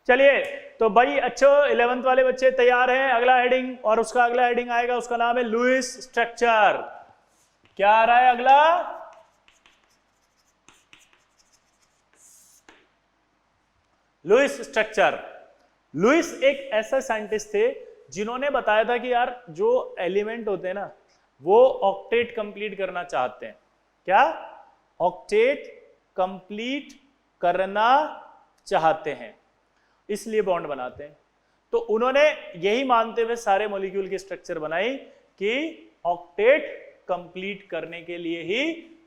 चलिए तो भाई अच्छो 11th वाले बच्चे तैयार हैं। अगला हेडिंग, और उसका अगला हेडिंग आएगा, उसका नाम है लुईस स्ट्रक्चर। क्या आ रहा है अगला? Lewis structure. लुईस एक ऐसा साइंटिस्ट थे जिन्होंने बताया था कि यार जो एलिमेंट होते हैं ना वो ऑक्टेट कंप्लीट करना चाहते हैं। क्या? ऑक्टेट कंप्लीट करना चाहते हैं, इसलिए बॉन्ड बनाते हैं। तो उन्होंने यही मानते हुए सारे मॉलिक्यूल की स्ट्रक्चर बनाई कि ऑक्टेट कंप्लीट करने के लिए ही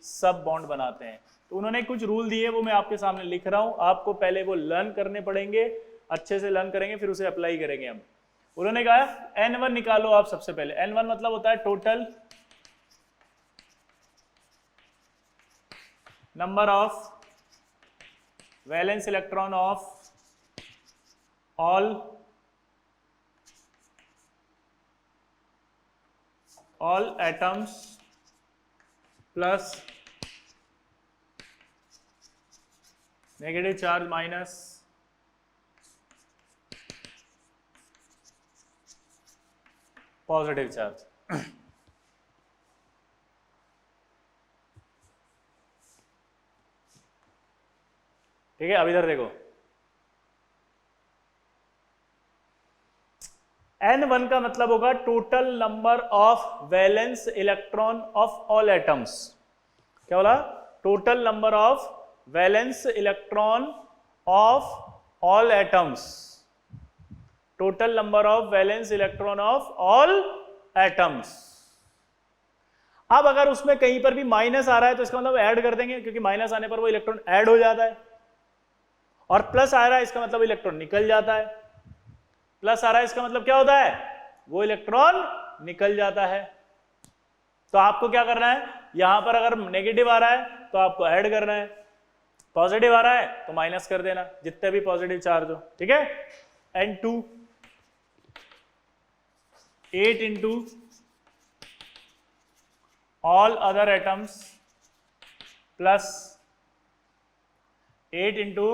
सब बॉन्ड बनाते हैं। तो उन्होंने कुछ रूल दिए, वो मैं आपके सामने लिख रहा हूं। आपको पहले वो लर्न करने पड़ेंगे, अच्छे से लर्न करेंगे, फिर उसे अप्लाई करेंगे हम। उन्होंने कहा N1 निकालो आप सबसे पहले। N1 मतलब होता है total number of valence electron of all atoms plus negative charge minus positive charge. ठीक है, अब इधर देखो। N1 का मतलब होगा total number of valence electron of all atoms. क्या बोला? Total number of valence electron of all atoms. Total number of valence electron of all atoms. अब अगर उसमें कहीं पर भी माइनस आ रहा है तो इसका मतलब ऐड कर देंगे, क्योंकि माइनस आने पर वो इलेक्ट्रॉन ऐड हो जाता है। और प्लस आ रहा है इसका मतलब इलेक्ट्रॉन निकल जाता है। प्लस आ रहा है इसका मतलब क्या होता है? वो इलेक्ट्रॉन निकल जाता है। तो आपको क्या करना है, यहां पर अगर नेगेटिव आ रहा है तो आपको ऐड करना है, पॉजिटिव आ रहा है तो माइनस कर देना, जितने भी पॉजिटिव चार्ज हो। ठीक है? N2 8 into all other atoms plus 8 into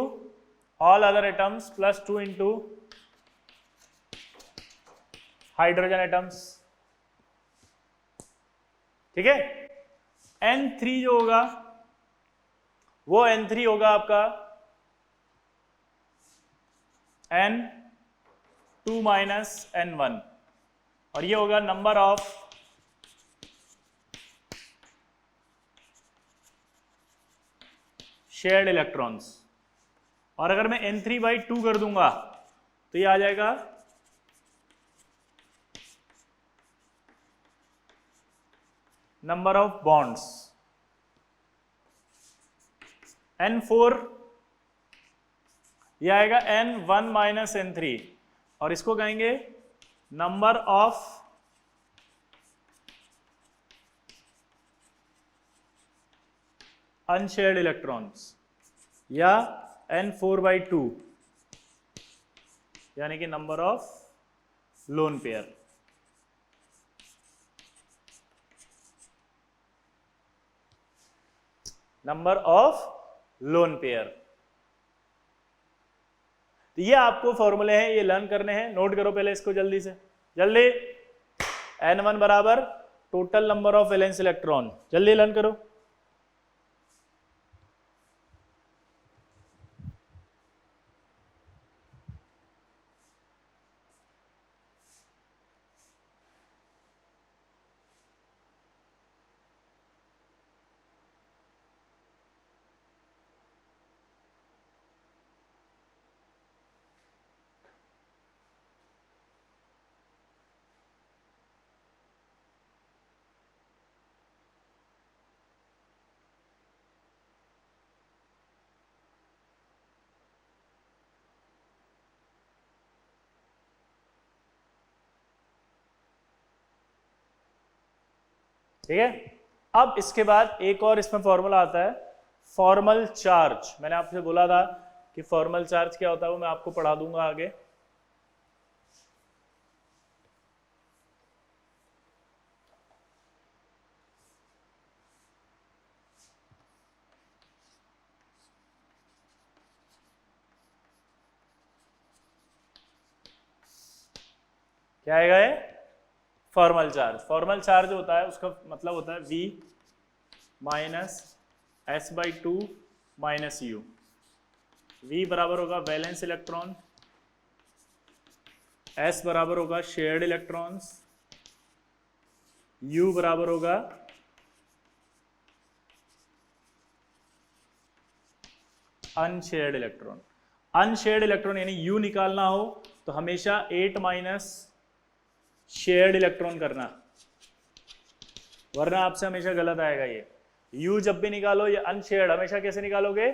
all other atoms plus 2 into hydrogen atoms. ठीक है? N3 जो होगा वो N3 होगा आपका N2 माइनस N1, और ये होगा नंबर ऑफ शेयर्ड इलेक्ट्रॉन्स। और अगर मैं N3/2 कर दूंगा तो ये आ जाएगा नंबर ऑफ बॉन्ड्स। N4 ये आएगा N1 माइनस N3, और इसको कहेंगे नंबर ऑफ अनशेयर्ड इलेक्ट्रॉन्स, या N4/2 यानी कि number of lone pair. Number of lone pair. तो ये आपको फॉर्मूले हैं, ये लर्न करने हैं। नोट करो पहले इसको जल्दी से, जल्दी। N1 बराबर total number of valence electron, जल्दी लर्न करो। ठीक है? अब इसके बाद एक और इसमें फॉर्मूला आता है, फॉर्मल चार्ज। मैंने आपसे बोला था कि फॉर्मल चार्ज क्या होता है, वो मैं आपको पढ़ा दूंगा आगे। क्या आएगा ये? Formal charge. फॉर्मल चार्ज होता है उसका मतलब होता है V minus S/2 minus U। V बराबर होगा वैलेंस इलेक्ट्रॉन, S बराबर होगा शेयर्ड इलेक्ट्रॉन्स, U बराबर होगा अनशेयर्ड इलेक्ट्रॉन। अनशेयर्ड इलेक्ट्रॉन यानी U निकालना हो तो हमेशा 8 माइनस शेयर्ड इलेक्ट्रॉन करना, वरना आपसे हमेशा गलत आएगा ये। U जब भी निकालो ये अनशेयर्ड हमेशा कैसे निकालोगे?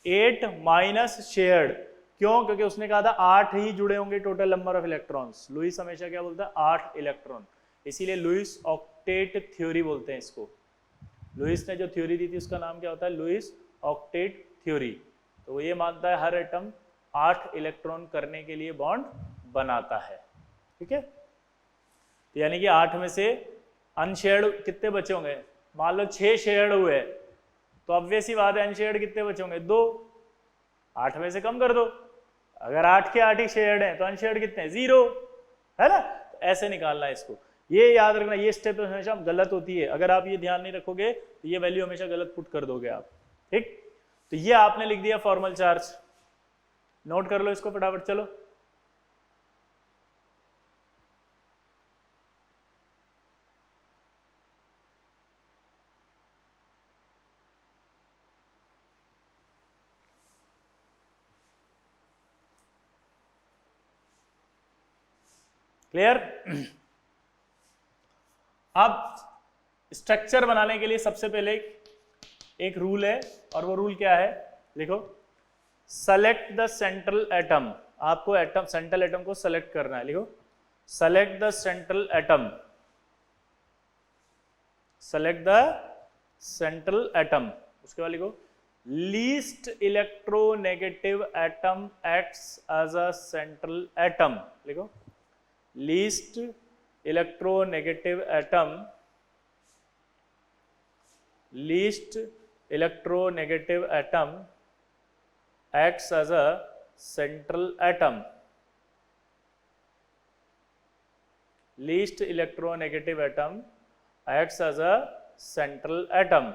8 माइनस शेयर्ड। क्यों? क्योंकि उसने कहा था 8 ही जुड़े होंगे total number of electrons. Lewis हमेशा क्या बोलता है? 8 इलेक्ट्रॉन, इसीलिए लुईस ऑक्टेट थ्योरी बोलते हैं इसको। लुईस ने जो थ्योरी दी थी उसका नाम क्या होता है? Lewis octet theory. तो वो ये मानता है हर एटम 8 इलेक्ट्रॉन करने के लिए बॉन्ड बनाता है। ठीक है, तो यानी कि 8 में से अनशेयर्ड कितने बचे होंगे? मान लो 6 शेयर्ड हुए तो ऑब्वियस ही बात है अनशेयर्ड कितने बचे होंगे? 2। 8 में से कम कर दो, अगर 8 के 8 ही शेयर्ड हैं तो अनशेयर्ड कितने हैं? 0, है ना? तो ऐसे निकालना है इसको। ये याद रखना, ये स्टेप हमेशा गलत होती है। अगर आप ये ध्यान नहीं रखोगे तो ये वैल्यू हमेशा गलत पुट कर दोगे आप। ठीक, तो ये आपने लिख दिया फॉर्मल चार्ज। नोट कर लो इसको फटाफट, चलो। क्लियर? अब स्ट्रक्चर बनाने के लिए सबसे पहले एक रूल है, और वो रूल क्या है? लिखो, सेलेक्ट द सेंट्रल एटम। आपको एटम, सेंट्रल एटम को सेलेक्ट करना है। लिखो, select the central atom, select the central atom. उसके बाद लिखो, least electronegative atom acts as a central atom. लिखो, least electronegative atom, least electronegative atom acts as a central atom. Least electronegative atom acts as a central atom.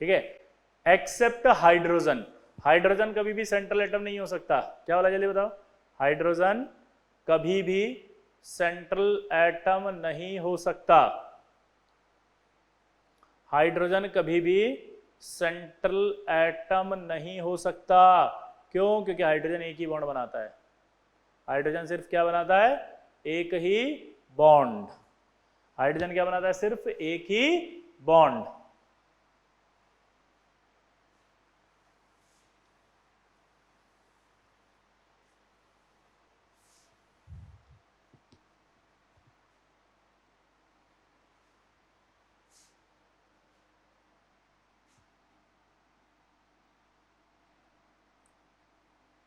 ठीक है, accept hydrogen. Hydrogen कभी भी central atom नहीं हो सकता। क्या वाला? जल्दी बताओ। हाइड्रोजन कभी भी सेंट्रल एटम नहीं हो सकता। हाइड्रोजन कभी भी सेंट्रल एटम नहीं हो सकता। क्यों? क्योंकि हाइड्रोजन एक ही बॉन्ड बनाता है। हाइड्रोजन सिर्फ क्या बनाता है? एक ही बॉन्ड। हाइड्रोजन क्या बनाता है? सिर्फ एक ही बॉन्ड।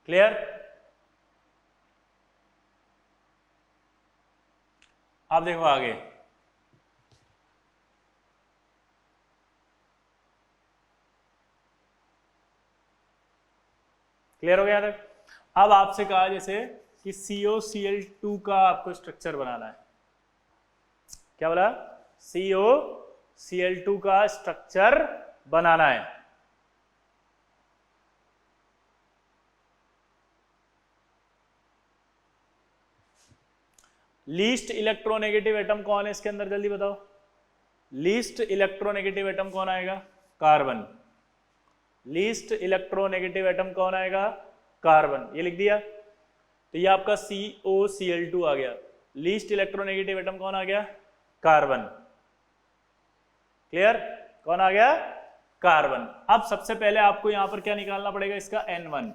क्लियर? आप देखो आगे, क्लियर हो गया तक? अब आपसे कहा जैसे कि COCl2 का आपको स्ट्रक्चर बनाना है। क्या बोला? COCl2 का स्ट्रक्चर बनाना है। लीस्ट इलेक्ट्रोनेगेटिव एटम कौन है इसके अंदर? जल्दी बताओ। लीस्ट इलेक्ट्रोनेगेटिव एटम कौन आएगा? कार्बन। लीस्ट इलेक्ट्रोनेगेटिव एटम कौन आएगा? कार्बन। ये लिख दिया, तो ये आपका COCl2 आ गया। लीस्ट इलेक्ट्रोनेगेटिव एटम कौन आ गया? कार्बन। क्लियर? कौन आ गया? कार्बन। अब सबसे पहले आपको यहां पर क्या निकालना पड़ेगा? इसका N1।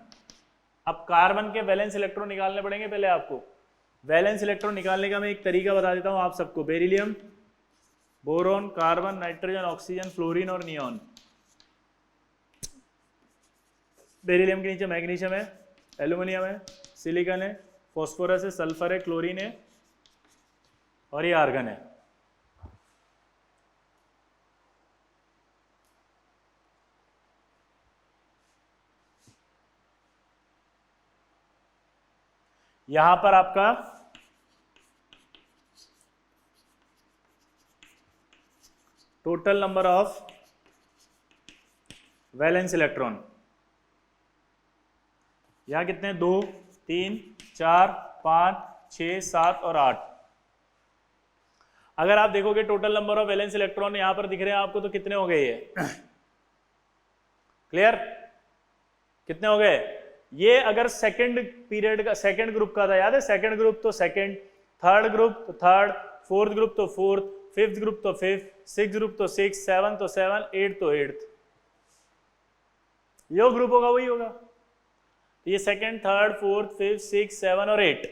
अब कार्बन के वैलेंस इलेक्ट्रॉन निकालने पड़ेंगे पहले आपको। वैलेंस इलेक्ट्रॉन निकालने का मैं एक तरीका बता देता हूं आप सबको। Beryllium, boron, carbon, nitrogen, oxygen, fluorine और नियॉन। बेरिलियम के नीचे मैग्नीशियम है, एल्यूमिनियम है, सिलिकॉन है, फॉस्फोरस है, सल्फर है, क्लोरीन है और ये आर्गन है। यहां पर आपका total number of valence electron, यहां कितने, 2 3 4 5 6 7 और 8। अगर आप देखोगे total number of valence electron यहां पर दिख रहे हैं आपको, तो कितने हो गए ये? क्लियर? कितने हो गए ये? अगर सेकंड पीरियड का, सेकंड ग्रुप का था, याद है? सेकंड ग्रुप तो सेकंड, थर्ड ग्रुप तो थर्ड, फोर्थ ग्रुप तो फोर्थ, फिफ्थ ग्रुप तो फिफ्थ, सिक्स ग्रुप तो सिक्स, सेवन तो सेवन, एट तो एट्थ। यो ग्रुप होगा वही होगा। तो ये second, third, fourth, fifth, six, seven और एट।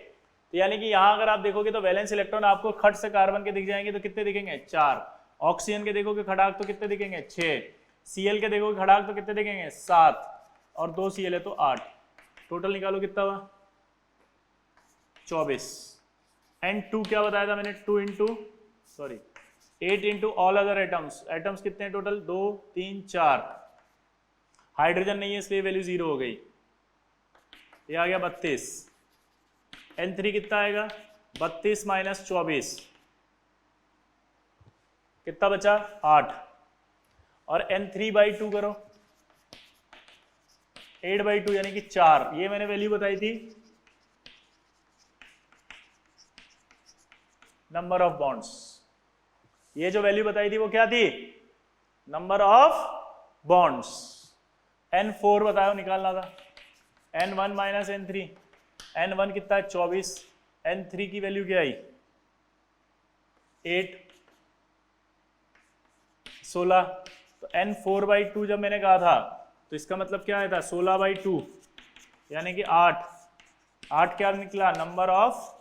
तो यानी कि यहां अगर आप देखोगे तो वैलेंस इलेक्ट्रॉन आपको खट से कार्बन के दिख जाएंगे, तो कितने दिखेंगे? 4। ऑक्सीजन के देखोगे खड़ाक तो कितने दिखेंगे? 6। Cl के देखोगे खड़ाक तो कितने दिखेंगे? 7। और 2 Cl है तो 8। टोटल निकालो कितना हुआ? 24। N2 क्या बताया था मैंने? 8 into all other atoms. Atoms कितने हैं टोटल? 2 3 4। हाइड्रोजन नहीं है इसलिए वैल्यू 0 हो गई। ये आ गया 32। N3 कितना आएगा? 32 माइनस 24 कितना बचा? 8। और N3/2 करो, 8/2 यानी कि 4। ये मैंने वैल्यू बताई थी नंबर ऑफ बॉन्ड्स। ये जो वैल्यू बताई थी वो क्या थी? Number of bonds. N4 बताओ, निकालना था। N1 minus N3। N1 कितना है? 24। N3 की वैल्यू क्या आई? 8 16। तो N4/2 जब मैंने कहा था तो इसका मतलब क्या आया था? 16/2 यानी कि 8। 8 क्या निकला? Number of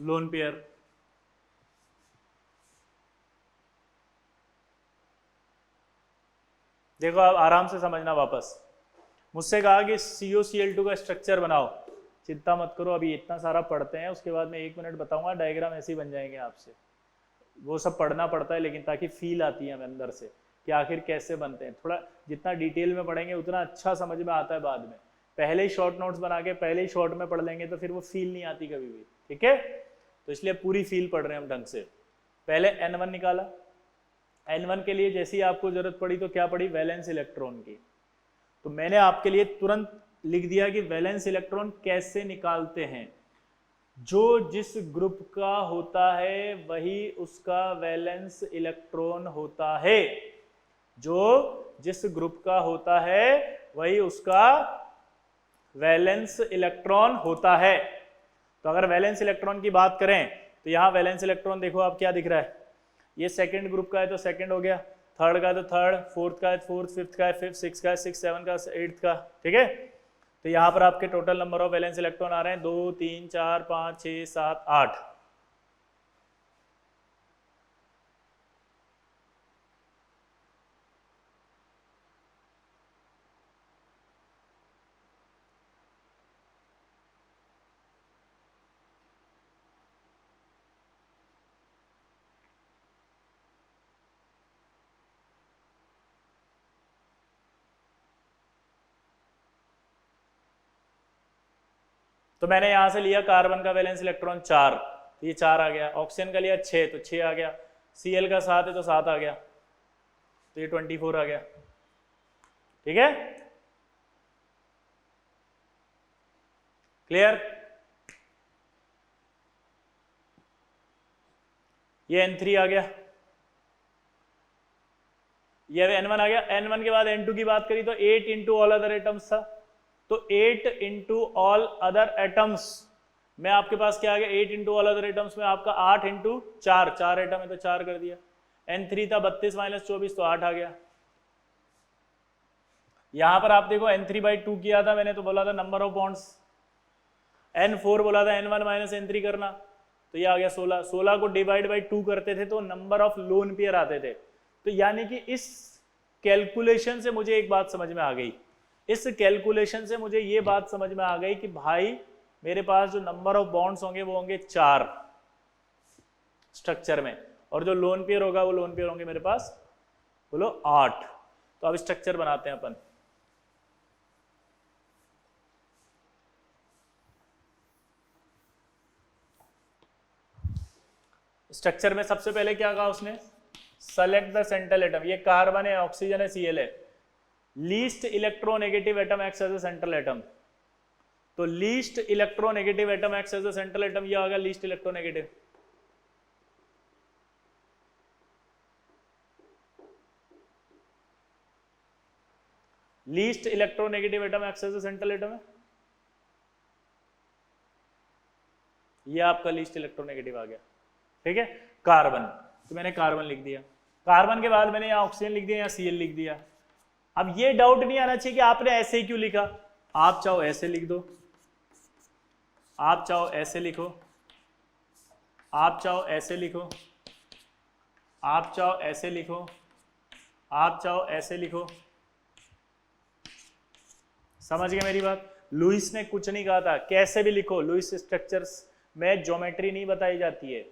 lone pair. देखो आप आराम से समझना। वापस मुझसे कहा कि COCl2 का स्ट्रक्चर बनाओ। चिंता मत करो, अभी इतना सारा पढ़ते हैं, उसके बाद में 1 मिनट बताऊंगा, डायग्राम ऐसे ही बन जाएंगे आपसे। वो सब पढ़ना पड़ता है लेकिन ताकि फील आती है हमें अंदर से कि आखिर कैसे बनते हैं। थोड़ा जितना डिटेल में पढ़ेंगे उतना अच्छा समझ में आता है बाद में। पहले ही शॉर्ट नोट्स बना के पहले ही शॉर्ट में पढ़ लेंगे तो फिर वो फील नहीं आती कभी भी। ठीक है, तो इसलिए पूरी फील पढ़ रहे हैं हम ढंग से। पहले N1 निकाला। N1 के लिए जैसी आपको जरूरत पड़ी तो क्या पड़ी? वैलेंस इलेक्ट्रॉन की। तो मैंने आपके लिए तुरंत लिख दिया कि वैलेंस इलेक्ट्रॉन कैसे निकालते हैं। जो जिस ग्रुप का होता है वही उसका वैलेंस इलेक्ट्रॉन होता है। जो जिस ग्रुप का होता है वही उसका वैलेंस इलेक्ट्रॉन होता है। तो अगर वैलेंस इलेक्ट्रॉन की बात करें तो यहां वैलेंस इलेक्ट्रॉन देखो आप क्या दिख रहा है? ये सेकंड ग्रुप का है तो सेकंड हो गया, थर्ड का है तो थर्ड, फोर्थ का है फोर्थ, फिफ्थ का है फिफ्थ, सिक्स का है सिक्स, सेवन का, एट्थ का। ठीक है, तो यहाँ पर आपके total number of valence electron आ रहे हैं 2 3 4 5 6 7 8। तो मैंने यहां से लिया कार्बन का वैलेंस इलेक्ट्रॉन 4, तो ये 4 आ गया। ऑक्सीजन का लिया 6 तो 6 आ गया। Cl का 7 है तो 7 आ गया, तो ये 24 आ गया। ठीक है, क्लियर? ये N3 आ गया, ये N1 आ गया। N1 के बाद N2 की बात करी तो 8 इंटू ऑल अदर एटम्स था, तो 8 इंटू ऑल अदर एटम्स में आपके पास क्या आ गया? 8 इंटू ऑल अदर एटम्स में आपका 8 इंटू 4, 4 एटम है तो 4 कर दिया। N3 था 32 माइनस 24 तो 8 आ गया। यहां पर आप देखो N3/2 किया था मैंने, तो बोला था नंबर ऑफ बॉन्ड्स। N4 बोला था N1 माइनस N3 करना, तो ये आ गया 16। 16 को डिवाइड बाई 2 करते थे तो नंबर ऑफ लोन पेयर आते थे। तो यानी कि इस कैलकुलेशन से मुझे एक बात समझ में आ गई, इस कैलकुलेशन से मुझे ये बात समझ में आ गई कि भाई मेरे पास जो नंबर ऑफ बॉन्ड्स होंगे वो होंगे 4 स्ट्रक्चर में, और जो लोन पेयर होगा वो लोन पेयर होंगे मेरे पास, बोलो 8। तो अब स्ट्रक्चर बनाते हैं अपन। स्ट्रक्चर में सबसे पहले क्या कहा उसने, सेलेक्ट द सेंट्रल एटम, ये कार्बन है, ऑक्सीजन है, Cl है, least electronegative atom acts as a central atom, तो least electronegative atom acts as a central atom, ये आ गया least electronegative. Least electronegative atom acts as a central atom है, ये आपका लीस्ट इलेक्ट्रोनेगेटिव आ गया, ठीक है। कार्बन, तो मैंने कार्बन लिख दिया, कार्बन के बाद मैंने यहाँ ऑक्सीजन लिख दिया, यहाँ Cl लिख दिया। अब ये डाउट नहीं आना चाहिए कि आपने ऐसे ही क्यों लिखा, आप चाहो ऐसे लिख दो, आप चाहो ऐसे लिखो, आप चाहो ऐसे लिखो, आप चाहो ऐसे लिखो, आप चाहो ऐसे लिखो, समझ गए मेरी बात। लुईस ने कुछ नहीं कहा था, कैसे भी लिखो, लुईस स्ट्रक्चर्स में ज्योमेट्री नहीं बताई जाती है,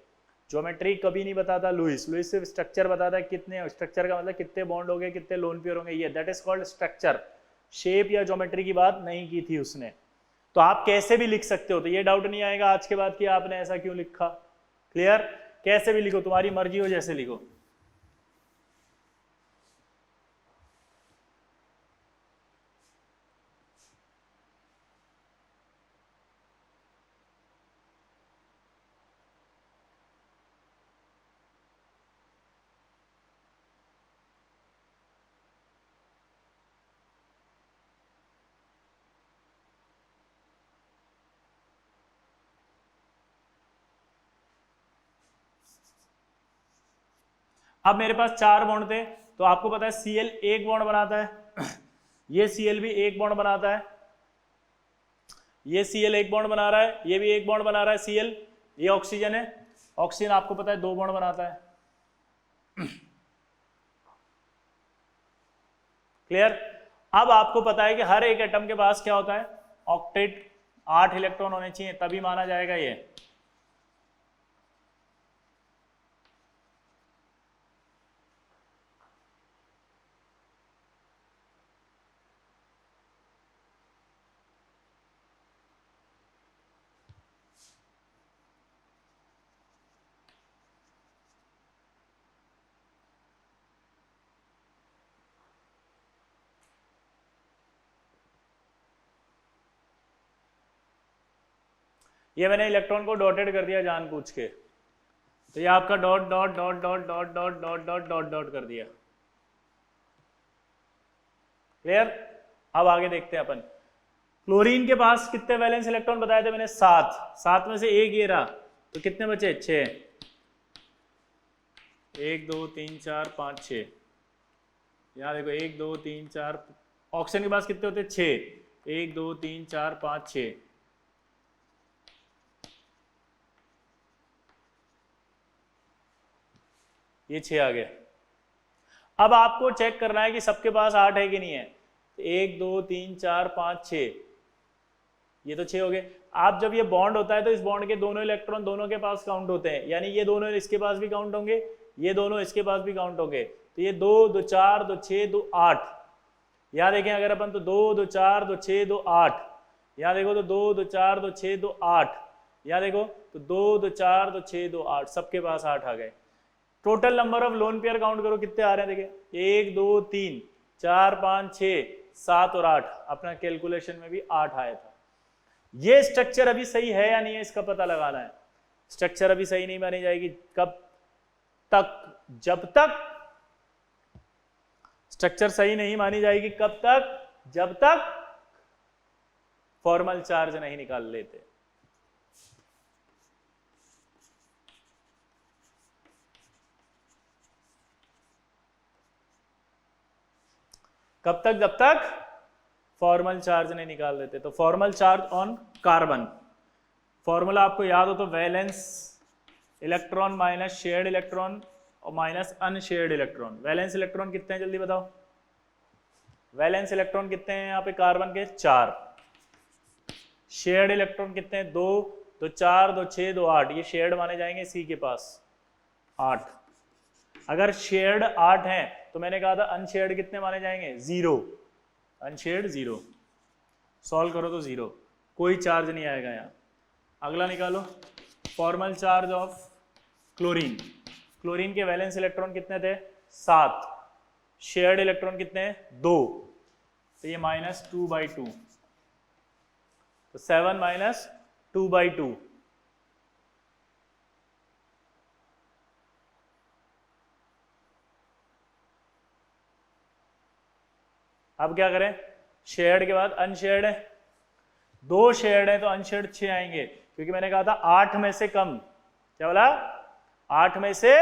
ज्योमेट्री कभी नहीं बताता लुईस, लुईस सिर्फ स्ट्रक्चर बताता है, कितने स्ट्रक्चर का मतलब कितने बॉन्ड हो गए, कितने लोन पेयर होंगे, ये that is called structure, shape या ज्योमेट्री की बात नहीं की थी उसने। तो आप कैसे भी लिख सकते हो, तो ये डाउट नहीं आएगा आज के बाद कि आपने ऐसा क्यों लिखा, क्लियर, कैसे भी लिखो, तुम्हारी मर्जी हो जैसे लिखो। अब मेरे पास 4 बॉन्ड थे, तो आपको पता है Cl एक बॉन्ड बनाता है, ये Cl भी एक बॉन्ड बनाता है, ये Cl एक बॉन्ड बना रहा है, ये भी एक बॉन्ड बना रहा है Cl, ये ऑक्सीजन है, ऑक्सीजन आपको पता है 2 बॉन्ड बनाता है, क्लियर। अब आपको पता है कि हर एक एटम के पास क्या होता है, ऑक्टेट, 8 इलेक्ट्रॉन होने चाहिए, तभी माना जाएगा ये। ये मैंने इलेक्ट्रॉन को डॉटेड कर दिया जानबूझ के, तो ये आपका dot dot dot dot dot dot dot dot dot dot कर दिया, क्लियर। अब आगे देखते हैं अपन, क्लोरीन के पास कितने वैलेंस इलेक्ट्रॉन बताए थे मैंने, 7, 7 में से एक ये रहा, तो कितने बचे, 6, 1 2 3 4 5 6, यहाँ देखो 1 2 3 4, ऑक्सीजन के पास कितने होते, 6, 1 2 3 4 5 6, ये 6 आ गया। अब आपको चेक करना है कि सबके पास 8 है कि नहीं है, तो 1 2 3 4 5 6, ये तो 6 हो गए। आप जब ये बॉन्ड होता है तो इस बॉन्ड के दोनों इलेक्ट्रॉन दोनों के पास काउंट होते हैं, यानी ये दोनों इसके पास भी काउंट होंगे, ये दोनों इसके पास भी काउंट होंगे, तो ये 2 2 4 2 6 2 8, यहाँ देखें अगर अपन तो 2 2 4 2 6 2 8, यहाँ देखो तो 2 2 4 2 6 2 8, यहाँ देखो तो 2 2 4 2 6 2 8, सबके पास 8 आ गए। Total number of lone pair count करो कितने आ रहे हैं, देखिए 1 2 3 4 5 6 7 और 8, अपना कैलकुलेशन में भी 8 आया था। ये स्ट्रक्चर अभी सही है या नहीं है इसका पता लगाना है। स्ट्रक्चर अभी सही नहीं मानी जाएगी कब तक, जब तक स्ट्रक्चर सही नहीं मानी जाएगी, कब तक, जब तक फॉर्मल चार्ज नहीं निकाल लेते। कब तक, जब तक फॉर्मल चार्ज नहीं निकाल देते। तो formal charge on carbon, formula आपको याद हो तो valence electron minus shared electron और minus unshared electron. Valence electron कितने हैं जल्दी बताओ, वैलेंस इलेक्ट्रॉन कितने हैं यहाँ पे कार्बन के, 4। शेयर्ड इलेक्ट्रॉन कितने हैं, 2 तो 4 2 6 2 8, ये शेयर्ड माने जाएंगे सी के पास 8। अगर शेयर्ड 8 हैं तो मैंने कहा था अनशेयर्ड कितने माने जाएंगे, 0, अनशेयर्ड 0। सॉल्व करो तो 0, कोई चार्ज नहीं आएगा यहाँ। अगला निकालो, formal charge of chlorine, chlorine के वैलेंस इलेक्ट्रॉन कितने थे 7, शेयर्ड इलेक्ट्रॉन कितने 2, तो ये -2/2, तो 7 - 2/2, अब क्या करें, शेयर्ड के बाद अनशेयर्ड है, 2 शेयर्ड है तो अनशेयर्ड 6 आएंगे, क्योंकि मैंने कहा था 8 में से कम, क्या बोला 8 में से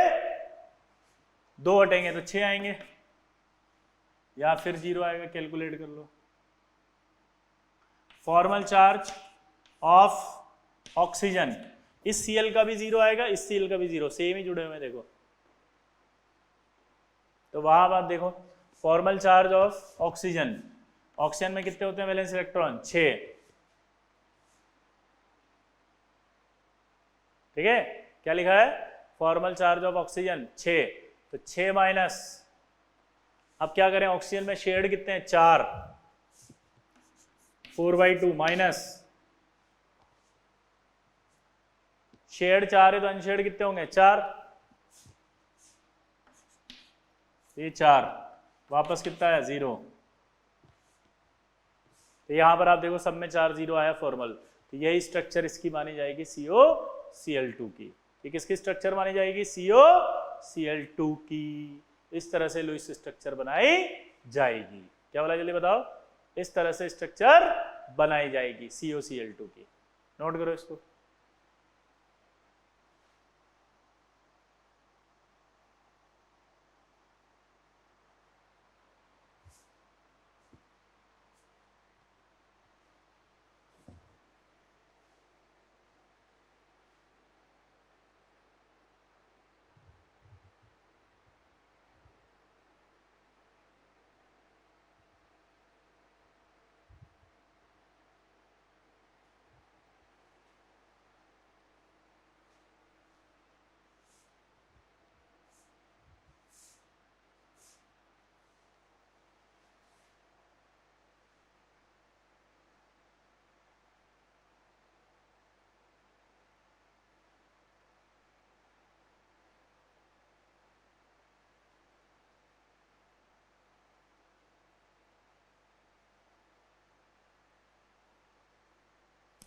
2 हटेंगे तो 6 आएंगे, या फिर 0 आएगा, कैलकुलेट कर लो। फॉर्मल चार्ज ऑफ ऑक्सीजन, इस Cl का भी 0 आएगा, इस Cl का भी 0, सेम ही जुड़े हुए हैं देखो, तो वहां बात देखो, formal charge of oxygen, oxygen में कितने होते हैं वैलेंस इलेक्ट्रॉन 6, ठीक है, क्या लिखा है फॉर्मल चार्ज ऑफ ऑक्सीजन 6, तो 6 माइनस, अब क्या करें ऑक्सीजन में शेयर्ड कितने हैं 4, 4/2 माइनस, शेयर्ड 4 है तो अनशेयर्ड कितने होंगे 4, ये 4 वापस कितना है 0, तो यहां पर आप देखो सब में 4 0 आया फॉर्मल, तो यही स्ट्रक्चर इसकी मानी जाएगी COCl2 की, ये किसकी स्ट्रक्चर मानी जाएगी COCl2 की, इस तरह से लुईस स्ट्रक्चर बनाई जाएगी, क्या बोला जल्दी बताओ, इस तरह से स्ट्रक्चर बनाई जाएगी COCl2 की, नोट करो इसको।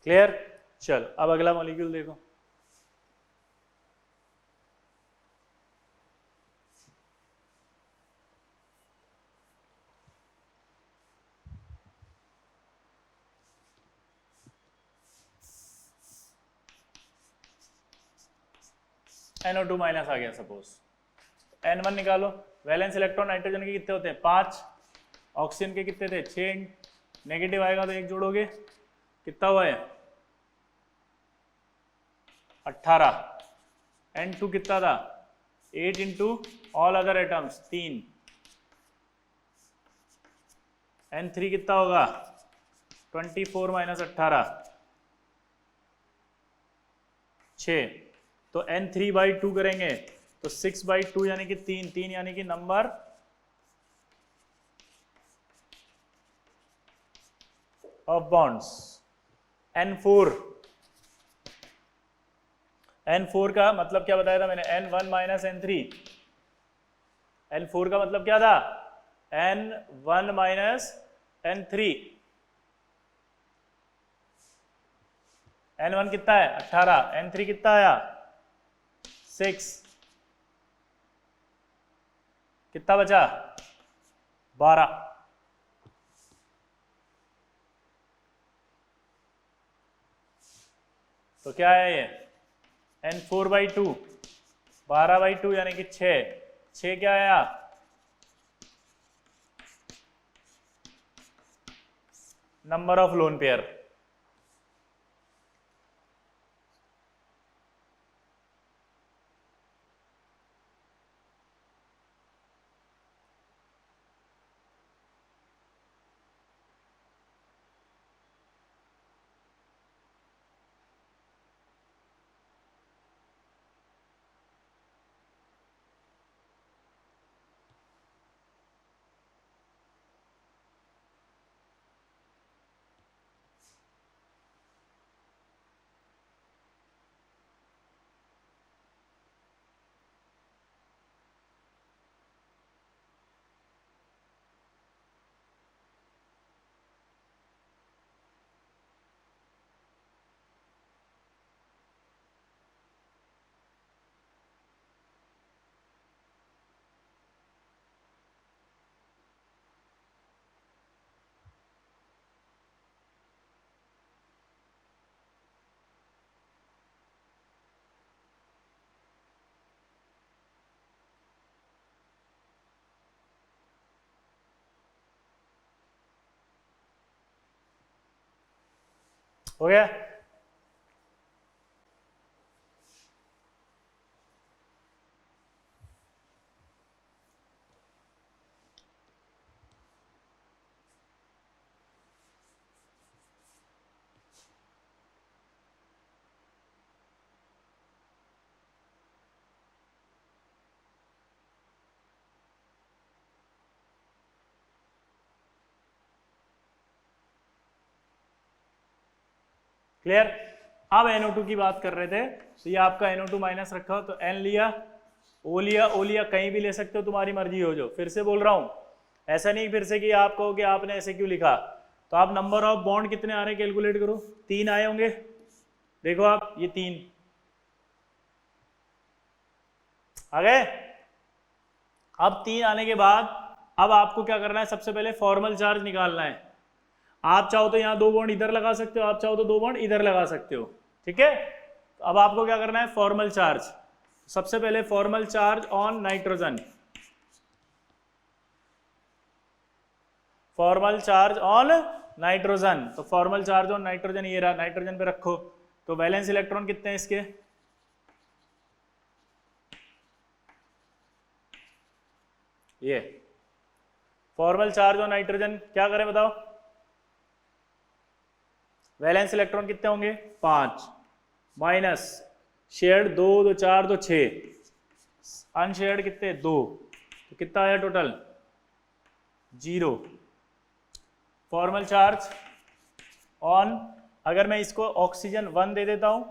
क्लियर, चल अब अगला मॉलिक्यूल देखो, NO2 माइनस आ गया सपोज, N1 निकालो, वैलेंस इलेक्ट्रॉन नाइट्रोजन के कितने होते हैं 5, ऑक्सीजन के कितने थे 6, नेगेटिव आएगा तो 1 जोड़ोगे, कितना हुआ है 18, N2 कितना था 8 into all other atoms 3, N3 कितना होगा 24 माइनस 18 6, तो N3/2 करेंगे तो 6/2 यानी कि 3 यानी कि नंबर ऑफ बॉन्ड्स, N4 का मतलब क्या बताया था मैंने, N1 माइनस N3, N4 का मतलब क्या था N1 माइनस N3, N1 कितना है 18, N3 कितना आया 6, कितना बचा 12, तो क्या है ये N4/2, 12/2 यानी कि 6 क्या आया नंबर ऑफ लोन पेयर, हो गया? क्लियर? अब NO2 की बात कर रहे थे, तो ये आपका NO2 माइनस रखा हो तो N लिया, O लिया, O लिया, कहीं भी ले सकते हो, तुम्हारी मर्जी हो। जो फिर से बोल रहा हूं, ऐसा नहीं फिर से कि आप कहो कि आपने ऐसे क्यों लिखा। तो आप नंबर ऑफ बॉन्ड कितने आ रहे हैं कैलकुलेट करो, 3 आए होंगे, देखो आप ये 3 आ गए। अब 3 आने के बाद अब आपको क्या करना है, सबसे पहले फॉर्मल चार्ज निकालना है। आप चाहो तो यहाँ 2 बॉन्ड इधर लगा सकते हो, आप चाहो तो 2 बॉन्ड इधर लगा सकते हो, ठीक है। तो अब आपको क्या करना है, फॉर्मल चार्ज। सबसे पहले formal charge on nitrogen, formal charge on nitrogen. तो फॉर्मल चार्ज ऑन नाइट्रोजन ये रहा, नाइट्रोजन पे रखो। तो वैलेंस इलेक्ट्रॉन कितने हैं इसके, ये फॉर्मल चार्ज ऑन नाइट्रोजन क्या करें बताओ, वैलेंस इलेक्ट्रॉन कितने होंगे 5 माइनस शेयर्ड 2 2 4 2 6, अनशेयर्ड कितने 2, तो कितना आया टोटल 0। फॉर्मल चार्ज ऑन, अगर मैं इसको ऑक्सीजन 1 दे देता हूं,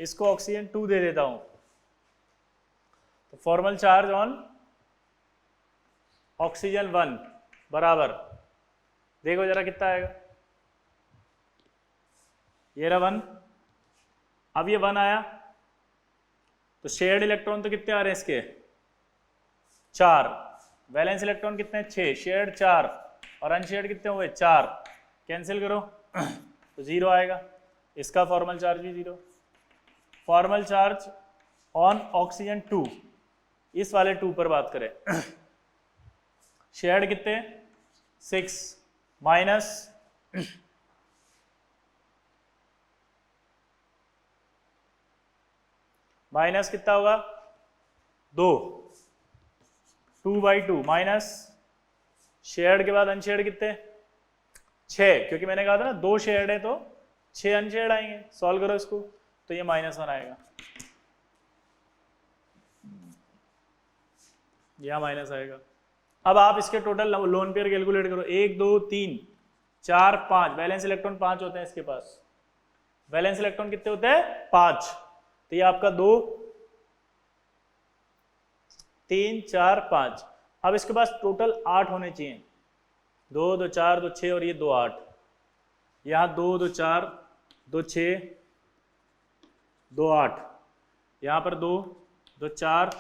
इसको ऑक्सीजन 2 दे देता हूं, तो फॉर्मल चार्ज ऑन ऑक्सीजन 1 बराबर, देखो जरा कितना आएगा, ये रहा 1। अब ये 1 आया तो शेयर्ड इलेक्ट्रॉन तो कितने आ रहे हैं इसके 4, वैलेंस इलेक्ट्रॉन कितने 6, शेयर्ड 4 और अनशेयर्ड कितने हुए 4, कैंसिल करो तो 0 आएगा, इसका फॉर्मल चार्ज भी 0। फॉर्मल चार्ज ऑन ऑक्सीजन 2, इस वाले 2 पर बात करें, शेयर्ड कितने 6 माइनस माइनस कितना होगा 2, 2/2 माइनस शेयर्ड के बाद अनशेयर्ड कितने 6, क्योंकि मैंने कहा था ना 2 शेयर्ड है तो 6 अनशेयर्ड आएंगे, सॉल्व करो इसको तो ये -1 आएगा, यह माइनस आएगा। अब आप इसके टोटल लोन पेयर कैलकुलेट करो, 1 2 3 4 5, वैलेंस इलेक्ट्रॉन 5 होते हैं इसके पास, वैलेंस इलेक्ट्रॉन कितने होते हैं 5, तो ये आपका 2 3 4 5। अब इसके पास टोटल 8 होने चाहिए, 2 2 4 2 6 और ये 2 8, यहाँ 2 2 4 2 6 2 8, यहाँ पर 2 2 4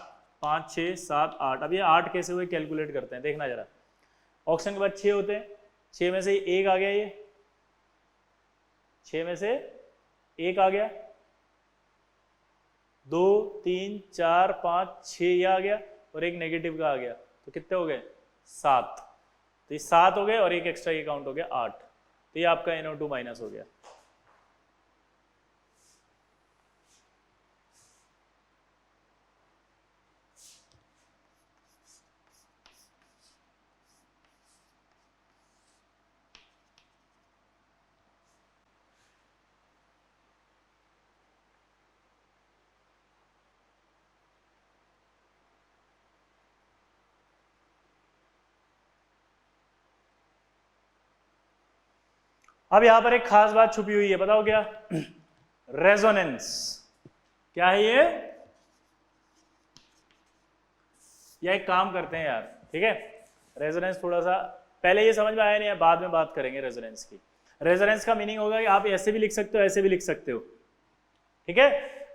5 6 7 8। अब ये 8 कैसे हुए कैलकुलेट करते हैं, देखना जरा। ऑक्सीजन के बाद 6 होते हैं, 6 में से 1 आ गया, ये 6 में से 1 आ गया, 2 3 4 5 6 ये आ गया और एक नेगेटिव का आ गया, तो कितने हो गए 7, तो ये 7 हो गए और एक एक्स्ट्रा ये काउंट हो गया 8, तो ये आपका NO2 माइनस हो गया। अब यहां पर एक खास बात छुपी हुई है, बताओ क्या, रेजोनेंस। क्या है ये, एक काम करते हैं यार, ठीक है, रेजोनेंस थोड़ा सा पहले ये समझ में आया नहीं है, बाद में बात करेंगे रेजोनेंस की। रेजोनेंस का मीनिंग होगा कि आप ऐसे भी लिख सकते हो, ऐसे भी लिख सकते हो, ठीक है,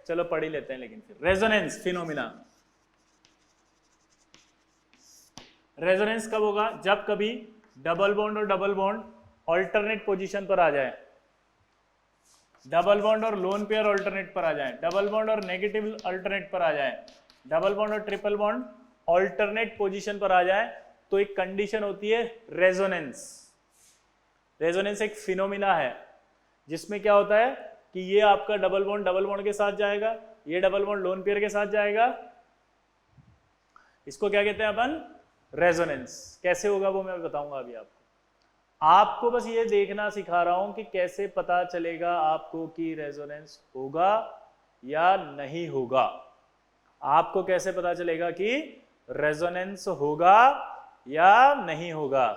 चलो पढ़ ही लेते हैं। लेकिन फिर रेजोनेंस फिनोमिना, रेजोनेंस कब होगा, जब कभी डबल बॉन्ड और डबल बॉन्ड ऑल्टरनेट पोजीशन पर आ जाए, डबल बॉन्ड और लोन पेयर ऑल्टरनेट पर आ जाए, डबल बॉन्ड और नेगेटिव ऑल्टरनेट पर आ जाए, डबल बॉन्ड और ट्रिपल बॉन्ड ऑल्टरनेट पोजीशन पर आ जाए, तो एक कंडीशन होती है रेजोनेंस। रेजोनेंस एक फिनोमिना है जिसमें क्या होता है कि ये आपका डबल बॉन्ड के साथ जाएगा, ये डबल बॉन्ड लोन पेयर के साथ जाएगा। इसको क्या कहते हैं अपन? रेजोनेंस। कैसे होगा वो मैं बताऊंगा अभी आपको बस ये देखना सिखा रहा हूं कि कैसे पता चलेगा आपको कि रेजोनेंस होगा या नहीं होगा। आपको कैसे पता चलेगा कि रेजोनेंस होगा या नहीं होगा?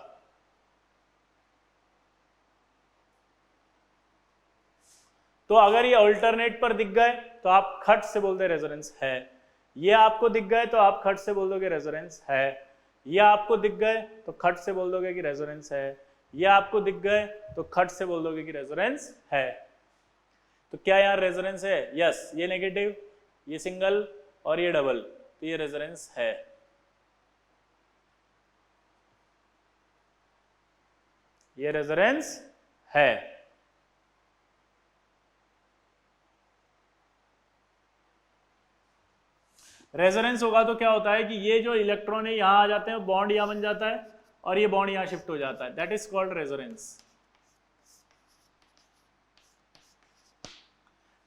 तो अगर ये अल्टरनेट पर दिख गए तो आप खट से बोलते रेजोनेंस है। ये आपको दिख गए तो आप खट से बोल दोगे रेजोनेंस है। ये आपको दिख गए तो खट से बोल दोगे कि रेजोनेंस है। ये आपको दिख गए तो खट से बोल दोगे कि रेजोनेंस है। तो क्या यहां रेजोनेंस है? यस। ये नेगेटिव, ये सिंगल और ये डबल, तो ये रेजोनेंस है। ये रेजोनेंस है। रेजोनेंस होगा तो क्या होता है कि ये जो इलेक्ट्रॉन है यहां आ जाते हैं, बॉन्ड यहां बन जाता है और ये बॉन्ड यहां शिफ्ट हो जाता है। That is called resonance.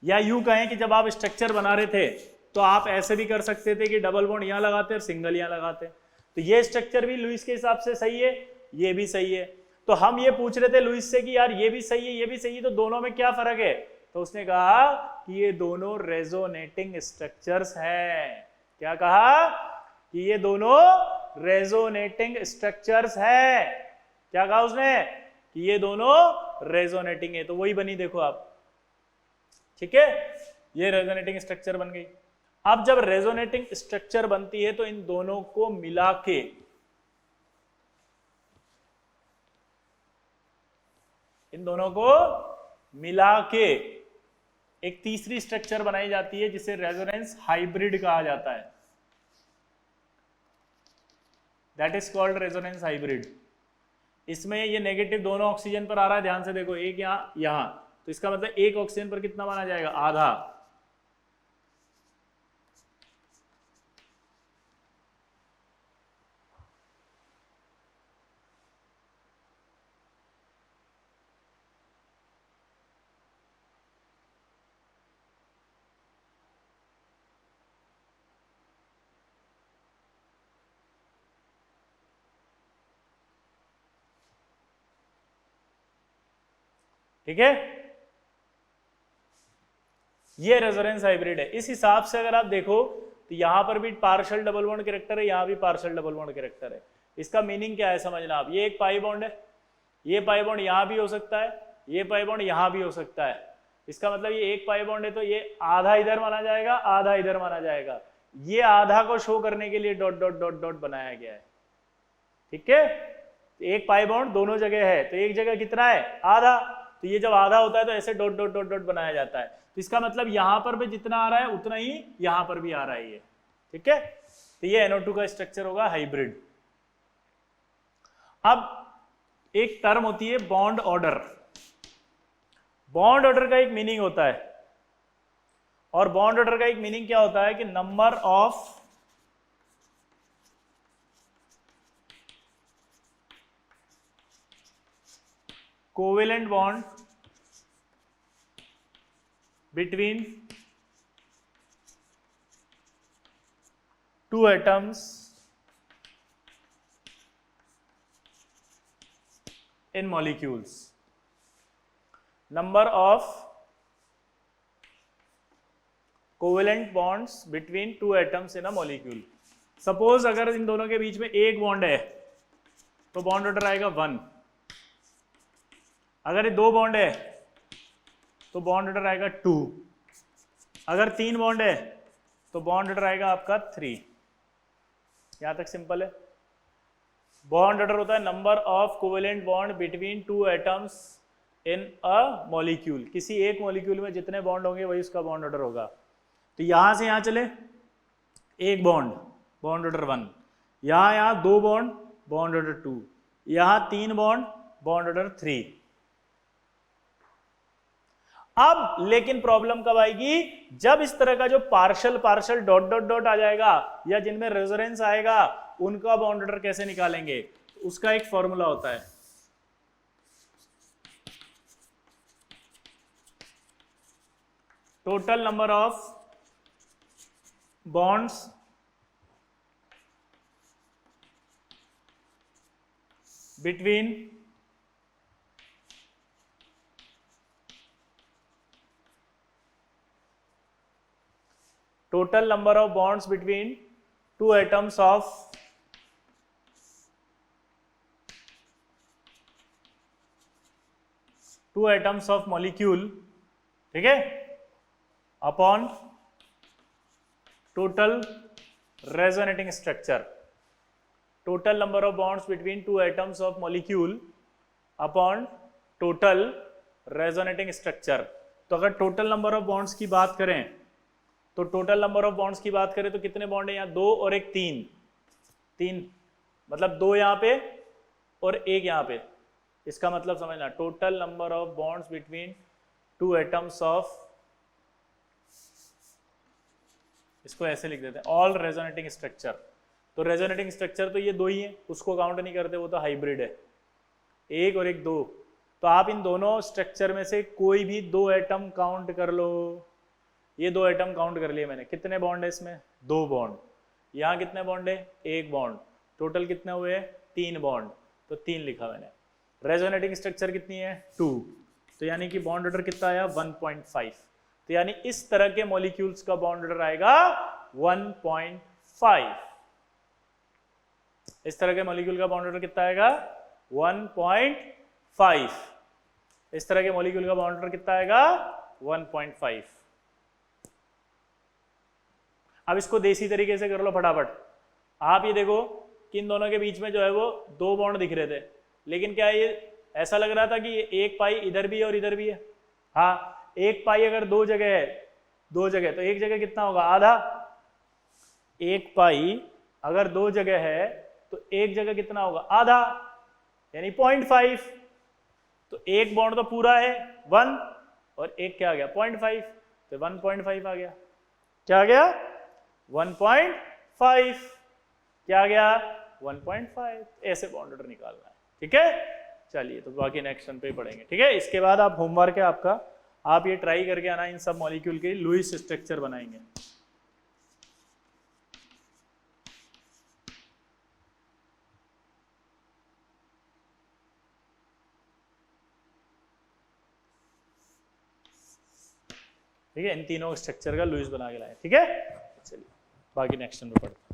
या यूं कहें कि जब आप स्ट्रक्चर बना रहे थे तो आप ऐसे भी कर सकते थे कि डबल बॉन्ड यहां लगाते और सिंगल यहां लगाते। तो ये स्ट्रक्चर भी लुईस के हिसाब से सही है, ये भी सही है। तो हम ये पूछ रहे थे लुईस से कि यार ये भी सही है, ये भी सही है, तो दोनों में क्या फर्क है? तो उसने कहा कि ये दोनों रेजोनेटिंग स्ट्रक्चर्स हैं। क्या कहा? कि ये दोनों रेजोनेटिंग स्ट्रक्चर्स हैं। क्या कहा उसने? कि ये दोनों रेजोनेटिंग है। तो वही बनी, देखो आप, ठीक है, ये रेजोनेटिंग स्ट्रक्चर बन गई। अब जब रेजोनेटिंग स्ट्रक्चर बनती है तो इन दोनों को मिला के एक तीसरी स्ट्रक्चर बनाई जाती है जिसे रेजोनेंस हाइब्रिड कहा जाता है। That is called resonance hybrid. इसमें ये नेगेटिव दोनों ऑक्सीजन पर आ रहा है, ध्यान से देखो, एक यहां, तो इसका मतलब एक ऑक्सीजन पर कितना माना जाएगा? आधा। ठीक है, ये रेजोनेंस हाइब्रिड है। इस हिसाब से अगर आप देखो तो यहां पर भी पार्शियल डबल बॉन्ड कैरेक्टर है, यहां भी पार्शियल डबल बॉन्ड कैरेक्टर है। इसका मीनिंग क्या है समझना आप। ये एक पाई बॉन्ड है, ये पाई बॉन्ड यहां भी हो सकता है, ये पाई बॉन्ड यहां भी हो सकता है। इसका मतलब ये एक पाई बॉन्ड है तो ये आधा इधर माना जाएगा, आधा इधर माना जाएगा। ये आधा को शो करने के लिए डॉट डॉट डॉट डॉट बनाया गया है। ठीक है, एक पाई बॉन्ड दोनों जगह है तो एक जगह कितना है? आधा। तो ये जब आधा होता है तो ऐसे डॉट डॉट डॉट डॉट बनाया जाता है। तो इसका मतलब यहां पर भी जितना आ रहा है उतना ही यहां पर भी आ रहा है ये। ठीक है, तो ये NO2 का स्ट्रक्चर होगा हाइब्रिड। अब एक टर्म होती है बॉन्ड ऑर्डर। बॉन्ड ऑर्डर का एक मीनिंग होता है, और बॉन्ड ऑर्डर का एक मीनिंग क्या होता है कि number of covalent bond between two atoms in molecules. Number of covalent bonds between two atoms in a molecule. Suppose अगर इन दोनों के बीच में एक बॉन्ड है तो बॉन्ड ऑर्डर आएगा 1। अगर ये दो बॉन्ड है तो बॉन्ड ऑर्डर आएगा 2। अगर 3 बॉन्ड है तो बॉन्ड ऑर्डर आएगा आपका 3। यहां तक सिंपल है। बॉन्ड ऑर्डर होता है number of covalent bond between two atoms in a molecule. किसी एक मॉलिक्यूल में जितने बॉन्ड होंगे वही उसका बॉन्ड ऑर्डर होगा। तो यहां से यहां चले एक बॉन्ड, बॉन्ड ऑर्डर 1, यहां 2 बॉन्ड, बॉन्ड ऑर्डर 2, यहां 3 बॉन्ड, बॉन्ड ऑर्डर 3। अब लेकिन प्रॉब्लम कब आएगी? जब इस तरह का जो partial partial dot dot dot आ जाएगा या जिनमें रेजोनेंस आएगा उनका बॉन्ड ऑर्डर कैसे निकालेंगे? उसका एक फॉर्मूला होता है। Total number of bonds between total number of bonds between two atoms of molecule, ठीक है, upon total resonating structure. Total number of bonds between two atoms of molecule upon total resonating structure. तो अगर total number of bonds की बात करें तो कितने bond है यहाँ? 2 और एक 3 मतलब 2 यहाँ पे और एक यहाँ पे. इसका मतलब समझना, total number of bonds between two atoms of, इसको ऐसे लिख देते हैं, ऑल रेजोनेटिंग स्ट्रक्चर. तो रेजोनेटिंग स्ट्रक्चर तो ये 2 ही हैं, उसको काउंट नहीं करते, वो तो हाइब्रिड है, 1 और 1 2. तो आप इन दोनों स्ट्रक्चर में से कोई भी 2 एटम काउंट कर लो. ये 2 एटम काउंट कर लिए मैंने. कितने बॉन्ड है इसमें? 2 बॉन्ड. यहाँ कितने बॉन्ड है? 1 बॉन्ड. टोटल कितने हुए? 3 बॉन्ड. तो 3 लिखा मैंने. रेजोनेटिंग स्ट्रक्चर कितनी है? 2. तो यानी कि बॉन्ड ऑर्डर कितना आया? 1.5. तो यानी इस तरह के मॉलिक्यूल्स का बॉन्ड ऑर्डर आएगा 1.5. इस तरह के मॉलिक्यूल का बॉन्ड ऑर्डर कितना आएगा? 1.5. इस तरह के मॉलिक्यूल का बॉन्ड ऑर्डर कितना आएगा? 1.5. अब इसको देसी तरीके से कर लो फटाफट. आप ये देखो कि इन दोनों के बीच में जो है वो 2 बॉन्ड दिख रहे थे, लेकिन क्या ये ऐसा लग रहा था कि ये 1 पाई इधर भी है और इधर भी है? हाँ, 1 पाई अगर 2 जगह है, 2 जगह, तो एक जगह कितना होगा? आधा. 1 पाई अगर 2 जगह है तो एक जगह कितना होगा? आधा, यानी 0.5. तो एक बॉन्ड तो पूरा है 1 और एक क्या आ गया? 0.5. तो 1.5 आ गया. क्या आ गया? 1.5. क्या आ गया? 1.5. ऐसे बॉन्ड ऑर्डर निकालना है. ठीक है, चलिए तो बाकी नेक्स्ट टर्न पे ही पढ़ेंगे. ठीक है, इसके बाद आप होमवर्क है आपका, आप ये ट्राई करके आना, इन सब मॉलिक्यूल के लुईस स्ट्रक्चर बनाएंगे. ठीक है, इन तीनों स्ट्रक्चर का लुईस बना के लाए. ठीक है, चलिए बाकी नेक्स्ट टाइम में पढ़ते हैं.